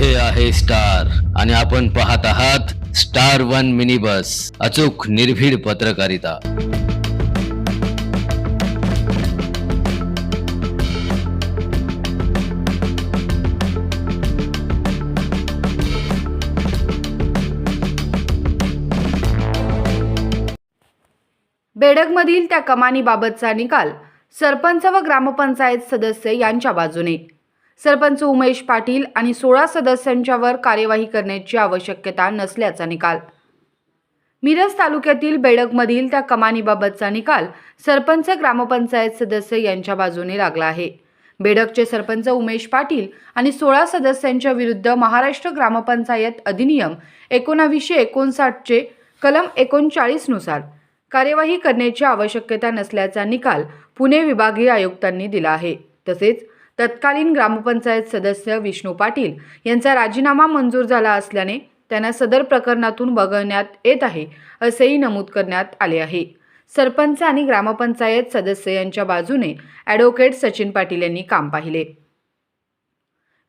हे आहे स्टार आणि आपण पाहत आहात स्टार वन मिनी बस, अचूक निर्भीड पत्रकारिता। बेडगमधील त्या कमानीबाबतचा निकाल सरपंच व ग्रामपंचायत सदस्य यांच्या बाजूने। सरपंच उमेश पाटील आणि 16 सदस्यांच्यावर कार्यवाही करण्याची आवश्यकता नसल्याचा निकाल। मिरज तालुक्यातील बेडगमधील त्या कमानीबाबतचा निकाल सरपंच ग्रामपंचायत सदस्य यांच्या बाजूने लागला आहे। बेडगचे सरपंच उमेश पाटील आणि 16 सदस्यांच्या विरुद्ध महाराष्ट्र ग्रामपंचायत अधिनियम 1959 चे कलम 39 नुसार कार्यवाही करण्याची आवश्यकता नसल्याचा निकाल पुणे विभागीय आयुक्तांनी दिला आहे। तसेच तत्कालीन ग्रामपंचायत सदस्य विष्णू पाटील यांचा राजीनामा मंजूर झाला असल्याने त्यांना सदर प्रकरणातून वगळण्यात येत आहे असेही नमूद करण्यात आले आहे। सरपंच आणि ग्रामपंचायत सदस्य यांच्या बाजूने ॲडव्होकेट सचिन पाटील यांनी काम पाहिले।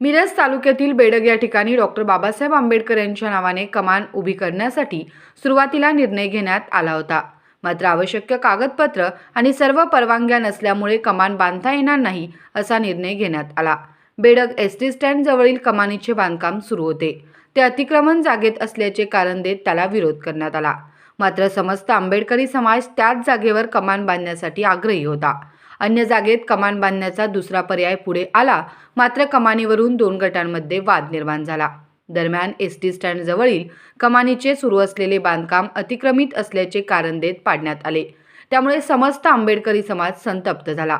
मिरज तालुक्यातील बेडग या ठिकाणी डॉक्टर बाबासाहेब आंबेडकर यांच्या नावाने कमान उभी करण्यासाठी सुरुवातीला निर्णय घेण्यात आला होता। मात्र आवश्यक कागदपत्र आणि सर्व परवानग्या नसल्यामुळे कमान बांधता येणार नाही असा निर्णय घेण्यात आला। बेडग एसटी स्टँड जवळील कमानीचे बांधकाम सुरू होते, ते अतिक्रमण जागेत असल्याचे कारण देत त्याला विरोध करण्यात आला। मात्र समस्त आंबेडकरी समाज त्याच जागेवर कमान बांधण्यासाठी आग्रही होता। अन्य जागेत कमान बांधण्याचा दुसरा पर्याय पुढे आला, मात्र कमानीवरून 2 गटांमध्ये वाद निर्माण झाला। दरम्यान एसटी स्टँड जवळील कमानीचे सुरू असलेले बांधकाम अतिक्रमित असल्याचे कारण देत पाडण्यात आले। त्यामुळे समस्त आंबेडकरी समाज संतप्त झाला।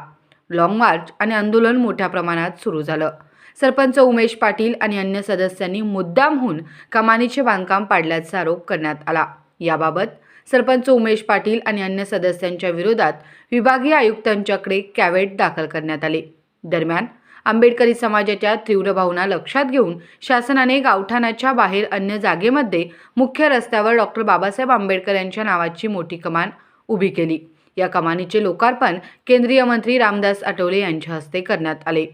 लॉंग मार्च आणि आंदोलन मोठ्या प्रमाणात सुरू झालं। सरपंच उमेश पाटील आणि अन्य सदस्यांनी मुद्दामहून कमानीचे बांधकाम पाडल्याचा आरोप करण्यात आला। याबाबत सरपंच उमेश पाटील आणि अन्य सदस्यांच्या विरोधात विभागीय आयुक्तांच्याकडे कॅव्हेट दाखल करण्यात आले। दरम्यान आंबेडकरी समाजाच्या तीव्र भावना लक्षात घेऊन शासनाने गावठाणाच्या बाहेर अन्य जागेमध्ये मुख्य रस्त्यावर डॉक्टर बाबासाहेब आंबेडकर यांच्या नावाची मोठी कमान उभी केली। या कमानीचे लोकार्पण केंद्रीय मंत्री रामदास आठवले यांच्या हस्ते करण्यात आले।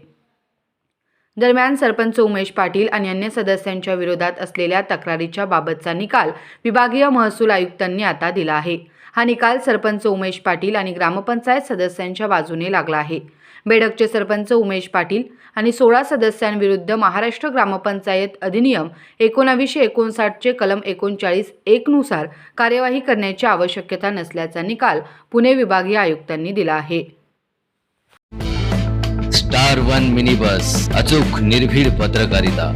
दरम्यान सरपंच उमेश पाटील आणि अन्य सदस्यांच्या विरोधात असलेल्या तक्रारीच्या बाबतचा निकाल विभागीय महसूल आयुक्तांनी आता दिला आहे। हा निकाल सरपंच उमेश पाटील आणि ग्रामपंचायत सदस्यांच्या बाजूने लागला आहे। बेडगचे सरपंच उमेश पाटील आणि 16 सदस्यांविरुद्ध महाराष्ट्र ग्रामपंचायत अधिनियम 1959 चे कलम 39(1) नुसार कार्यवाही करण्याची आवश्यकता नसल्याचा निकाल पुणे विभागीय आयुक्तांनी दिला आहे। स्टार वन मिनी बस, अचूक निर्भीड पत्रकारिता।